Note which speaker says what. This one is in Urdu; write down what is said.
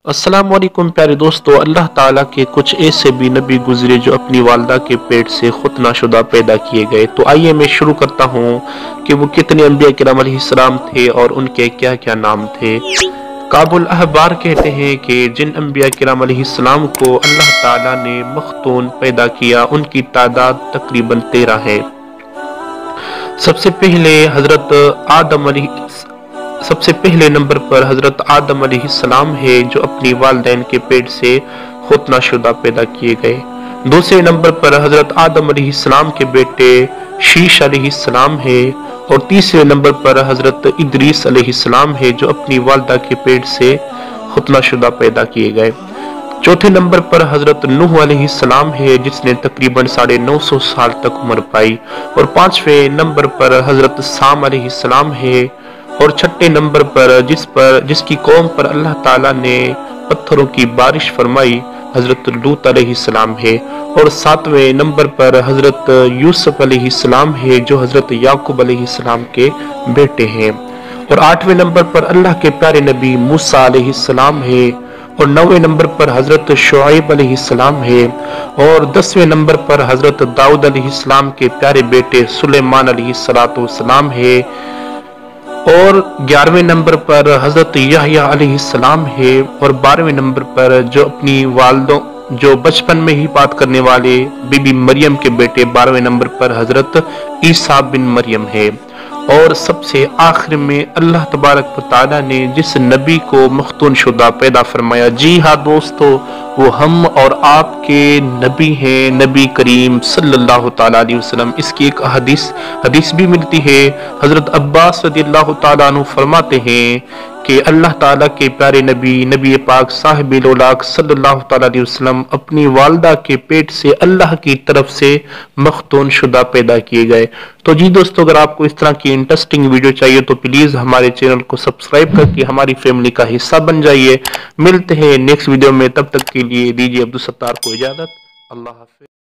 Speaker 1: السلام علیکم پیارے دوستو، اللہ تعالیٰ کے کچھ ایسے بھی نبی گزرے جو اپنی والدہ کے پیٹ سے ختنہ شدہ پیدا کیے گئے۔ تو آئیے میں شروع کرتا ہوں کہ وہ کتنے انبیاء کرام علیہ السلام تھے اور ان کے کیا کیا نام تھے۔ اخبار کہتے ہیں کہ جن انبیاء کرام علیہ السلام کو اللہ تعالیٰ نے مختون پیدا کیا ان کی تعداد تقریباً 13 ہے۔ سب سے پہلے نمبر پر حضرت آدم علیہ السلام ہے جو اپنی والدین کے پیٹ سے ختنہ شدہ پیدا کیے گئے۔ دوسرے نمبر پر حضرت آدم علیہ السلام کے بیٹے شیش علیہ السلام ہے، اور تیسرے نمبر پر حضرت ادریس علیہ السلام ہے جو اپنی والدہ کے پیٹ سے ختنہ شدہ پیدا کیے گئے۔ چوتھے نمبر پر حضرت نوح علیہ السلام ہے جس نے تقریباً 950 سال تک عمر پائی، اور پانچویں نمبر پر حضرت سام علیہ السلام ہے، اور چھٹے نمبر پر جس کی قوم پر اللہ تعالیٰ نے پتھروں کی بارش فرمائی حضرت لوط علیہ السلام ہے، اور ساتویں نمبر پر حضرت یوسف علیہ السلام ہے جو حضرت یعقوب علیہ السلام کے بیٹے ہیں، اور آٹھویں نمبر پر اللہ کے پیارے نبی موسیٰ علیہ السلام ہے، اور نویں نمبر پر حضرت شعیب علیہ السلام ہے، اور 10ویں نمبر پر حضرت داؤد علیہ السلام کے پیارے بیٹے سلیمان علیہ السلام ہے، اور 11ویں نمبر پر حضرت احیاء علیہ السلام ہے، اور 12ویں نمبر پر جو بچپن میں ہی بات کرنے والے بی بی مریم کے بیٹے 12ویں نمبر پر حضرت عیسیٰ بن مریم ہے، اور سب سے آخر میں اللہ تبارک و تعالی نے جس نبی کو مختون شدہ پیدا فرمایا، جی ہاں دوستو، وہ ہم اور آپ کے نبی ہیں، نبی کریم صلی اللہ تعالیٰ علیہ وسلم۔ اس کی ایک حدیث بھی ملتی ہے۔ حضرت عباس رضی اللہ تعالیٰ عنہ فرماتے ہیں کہ اللہ تعالیٰ کے پیارے نبی پاک صاحب الاولاق صلی اللہ تعالیٰ علیہ وسلم اپنی والدہ کے پیٹ سے اللہ کی طرف سے مختون شدہ پیدا کیے گئے۔ تو جی دوستو، اگر آپ کو اس طرح کی انٹرسٹنگ ویڈیو چاہیے تو پلیز ہمارے چینل کو سبسکرائب کر کے ہماری فیملی کا حصہ بن جائیے۔ ملتے ہیں نیکسٹ ویڈیو میں، تب تک کے لیے دیجیے عبدالستار کو اجازت۔ اللہ حافظ۔